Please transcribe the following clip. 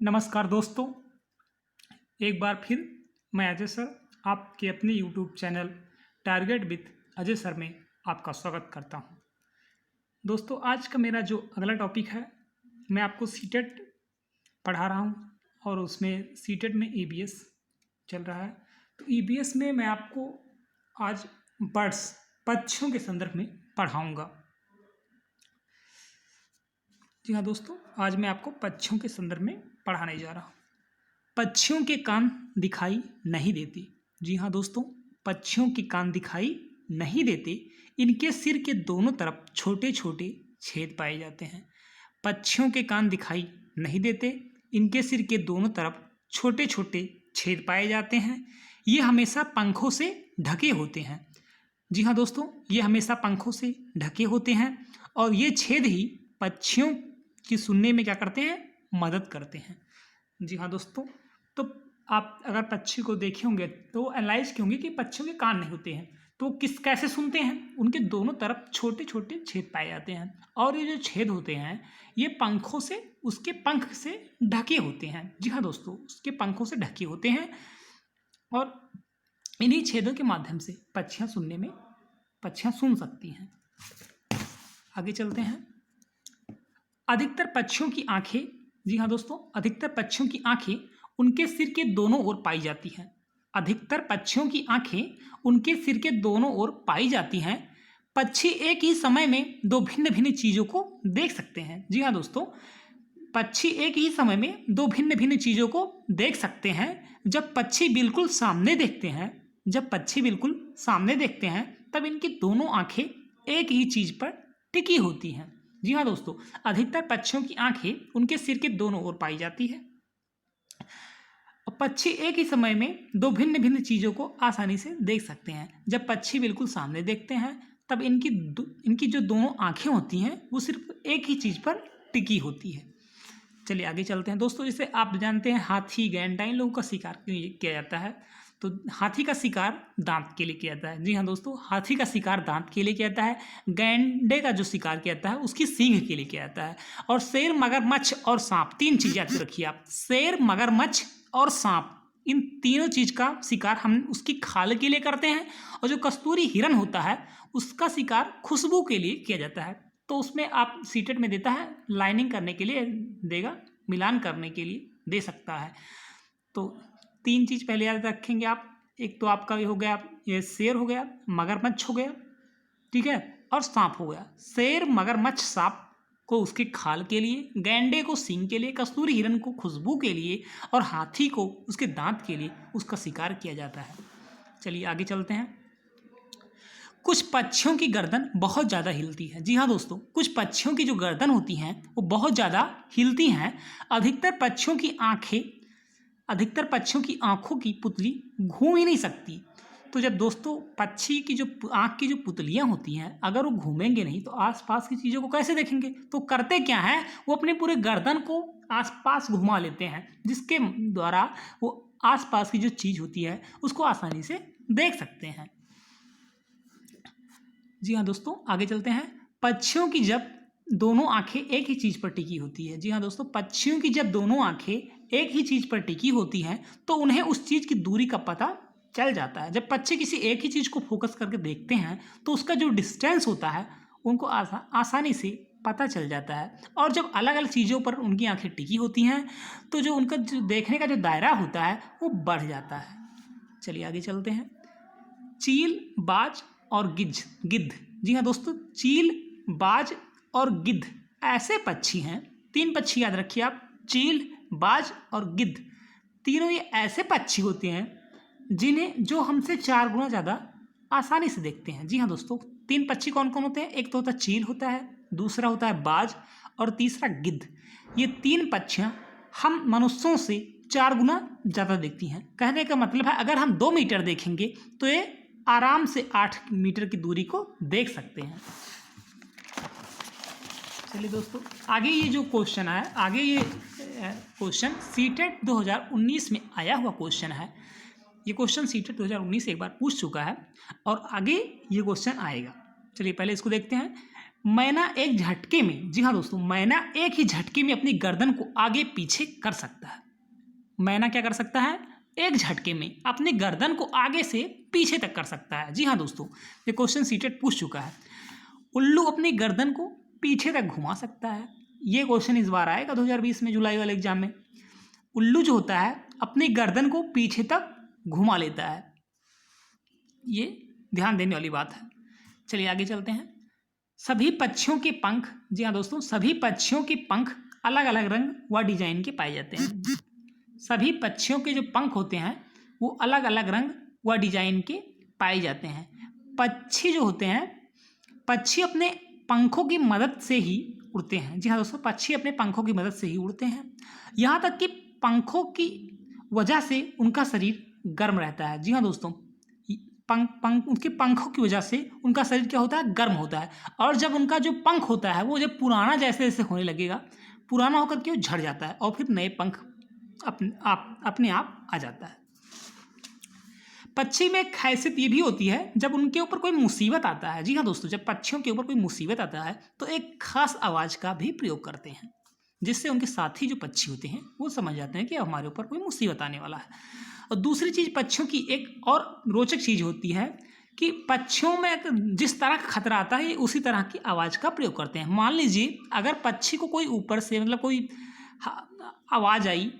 नमस्कार दोस्तों, एक बार फिर मैं अजय सर आपके अपने YouTube channel target with Ajay sir में आपका स्वागत करता हूं। दोस्तों, आज का मेरा जो अगला टॉपिक है, मैं आपको सीटेट पढ़ा रहा हूं और उसमें सीटेट में ईबीएस चल रहा है। तो ईबीएस में मैं आपको आज बर्ड्स पक्षियों के संदर्भ में पढ़ाऊँगा। जी हाँ दोस्तों, आज मैं आपको पक्षियों के संदर्भ में पढ़ाने जा रहा हूँ। पक्षियों के कान दिखाई नहीं देते। जी हाँ दोस्तों, पक्षियों के कान दिखाई नहीं देते। इनके सिर के दोनों तरफ छोटे छोटे छेद पाए जाते हैं। पक्षियों के कान दिखाई नहीं देते। इनके सिर के दोनों तरफ छोटे छोटे छेद पाए जाते हैं। ये हमेशा पंखों से ढके होते हैं। जी हाँ दोस्तों, ये हमेशा पंखों से ढके होते हैं और ये छेद ही पक्षियों की सुनने में क्या करते हैं, मदद करते हैं। जी हाँ दोस्तों, तो आप अगर पक्षी को देखे होंगे तो एनालाइज किए होंगे कि पक्षियों के कान नहीं होते हैं, तो कैसे सुनते हैं। उनके दोनों तरफ छोटे छोटे छेद पाए जाते हैं और ये जो छेद होते हैं ये पंखों से, उसके पंख से ढके होते हैं। जी हाँ दोस्तों, उसके पंखों से ढके होते हैं और इन्हीं छेदों के माध्यम से पक्षियाँ सुन सकती हैं। आगे चलते हैं। अधिकतर पक्षियों की आंखें, जी हाँ दोस्तों, अधिकतर पक्षियों की आंखें उनके सिर के दोनों ओर पाई जाती हैं। अधिकतर पक्षियों की आंखें उनके सिर के दोनों ओर पाई जाती हैं। पक्षी एक ही समय में दो भिन्न भिन्न चीज़ों को देख सकते हैं। जी हाँ दोस्तों, पक्षी एक ही समय में दो भिन्न भिन्न चीज़ों को देख सकते हैं। जब पक्षी बिल्कुल सामने देखते हैं तब इनकी दोनों आंखें एक ही चीज़ पर टिकी होती हैं। जी हाँ दोस्तों, अधिकतर पक्षियों की आंखें उनके सिर के दोनों ओर पाई जाती है। पक्षी एक ही समय में दो भिन्न भिन्न चीज़ों को आसानी से देख सकते हैं। जब पक्षी बिल्कुल सामने देखते हैं तब इनकी जो दोनों आंखें होती हैं वो सिर्फ एक ही चीज़ पर टिकी होती है। चलिए आगे चलते हैं दोस्तों। जैसे आप जानते हैं हाथी, गैंडा, इन लोगों का शिकार किया जाता है। तो हाथी का शिकार दांत के लिए किया जाता है। जी हाँ दोस्तों, हाथी का शिकार दांत के लिए किया जाता है। गैंडे का जो शिकार किया जाता है उसकी सींग के लिए किया जाता है। और शेर, मगरमच्छ और सांप, तीन चीज़ें याद रखिए आप। शेर, मगरमच्छ और सांप, इन तीनों चीज़ का शिकार हम उसकी खाल के लिए करते हैं। और जो कस्तूरी हिरन होता है उसका शिकार खुशबू के लिए किया जाता है। तो उसमें आप सीटेट में देता है लाइनिंग करने के लिए देगा, मिलान करने के लिए दे सकता है। तो तीन चीज़ पहले याद रखेंगे आप। एक तो आपका ये हो गया, ये शेर हो गया, मगरमच्छ हो गया, ठीक है, और सांप हो गया। शेर, मगरमच्छ, सांप को उसके खाल के लिए, गैंडे को सींग के लिए, कस्तूरी हिरन को खुशबू के लिए और हाथी को उसके दांत के लिए उसका शिकार किया जाता है। चलिए आगे चलते हैं। कुछ पक्षियों की गर्दन बहुत ज़्यादा हिलती है। जी हाँ दोस्तों, कुछ पक्षियों की जो गर्दन होती हैं वो बहुत ज़्यादा हिलती हैं। अधिकतर पक्षियों की आंखों की पुतली घूम ही नहीं सकती। तो जब दोस्तों पक्षी की जो आँख की जो पुतलियाँ होती हैं, अगर वो घूमेंगे नहीं तो आसपास की चीज़ों को कैसे देखेंगे। तो करते क्या हैं, वो अपने पूरे गर्दन को आसपास घुमा लेते हैं, जिसके द्वारा वो आसपास की जो चीज़ होती है उसको आसानी से देख सकते हैं। जी हाँ दोस्तों, आगे चलते हैं। पक्षियों की जब दोनों आंखें एक ही चीज़ पर टिकी होती है। जी हाँ दोस्तों, पक्षियों की जब दोनों आंखें एक ही चीज़ पर टिकी होती हैं तो उन्हें उस चीज़ की दूरी का पता चल जाता है। जब पक्षी किसी एक ही चीज़ को फोकस करके देखते हैं तो उसका जो डिस्टेंस होता है उनको आसानी से पता चल जाता है। और जब अलग अलग चीज़ों पर उनकी आंखें टिकी होती हैं तो जो उनका जो देखने का जो दायरा होता है वो बढ़ जाता है। चलिए आगे चलते हैं। चील, बाज और गिद्ध। जी हाँ दोस्तों, चील, बाज और गिद्ध ऐसे पक्षी हैं, तीन पक्षी याद रखिए आप, चील, बाज और गिद्ध। तीनों ये ऐसे पक्षी होते हैं जो हमसे 4 गुना ज़्यादा आसानी से देखते हैं। जी हाँ दोस्तों, तीन पक्षी कौन कौन होते हैं, एक तो होता है चील होता है, दूसरा होता है बाज और तीसरा गिद्ध। ये तीन पक्षियाँ हम मनुष्यों से 4 गुना ज़्यादा देखती हैं। कहने का मतलब है अगर हम 2 मीटर देखेंगे तो ये आराम से 8 मीटर की दूरी को देख सकते हैं। चलिए दोस्तों, आगे ये जो क्वेश्चन है, आगे ये क्वेश्चन सीटेट 2019 में आया हुआ क्वेश्चन है। ये क्वेश्चन सीटेट 2019 एक बार पूछ चुका है और आगे ये क्वेश्चन आएगा। चलिए पहले इसको देखते हैं। मैना एक झटके में, जी हाँ दोस्तों, मैना एक ही झटके में अपनी गर्दन को आगे पीछे कर सकता है। मैना क्या कर सकता है? एक झटके में अपनी गर्दन को आगे से पीछे तक कर सकता है। जी हाँ दोस्तों, ये क्वेश्चन सीटेट पूछ चुका है। उल्लू अपनी गर्दन को पीछे तक घुमा सकता है। ये क्वेश्चन इस बार आएगा 2020 में जुलाई वाले एग्जाम में। उल्लू जो होता है अपनी गर्दन को पीछे तक घुमा लेता है। ये ध्यान देने वाली बात है। चलिए आगे चलते हैं। सभी पक्षियों के पंख, जी हाँ दोस्तों, सभी पक्षियों के पंख अलग अलग रंग व डिजाइन के पाए जाते हैं। सभी पक्षियों के जो पंख होते हैं वो अलग अलग रंग व डिजाइन के पाए जाते हैं। पक्षी जो होते हैं, पक्षी अपने पंखों की मदद से ही उड़ते हैं। जी हाँ दोस्तों, पक्षी अपने पंखों की मदद से ही उड़ते हैं। यहाँ तक कि पंखों की वजह से उनका शरीर गर्म रहता है। जी हाँ दोस्तों, उनके पंखों की वजह से उनका शरीर क्या होता है? गर्म होता है। और जब उनका जो पंख होता है वो जब पुराना जैसे जैसे होने लगेगा, पुराना होकर के वो झड़ जाता है और फिर नए पंख अपने आप आ जाता है। पक्षी में एक खासियत ये भी होती है, जब उनके ऊपर कोई मुसीबत आता है, जी हाँ दोस्तों, जब पक्षियों के ऊपर कोई मुसीबत आता है तो एक खास आवाज़ का भी प्रयोग करते हैं, जिससे उनके साथी जो पक्षी होते हैं वो समझ जाते हैं कि हमारे ऊपर कोई मुसीबत आने वाला है। और दूसरी चीज़, पक्षियों की एक और रोचक चीज़ होती है कि पक्षियों में जिस तरह का खतरा आता है ये उसी तरह की आवाज़ का प्रयोग करते हैं। मान लीजिए अगर पक्षी को कोई ऊपर से मतलब कोई आवाज़ आई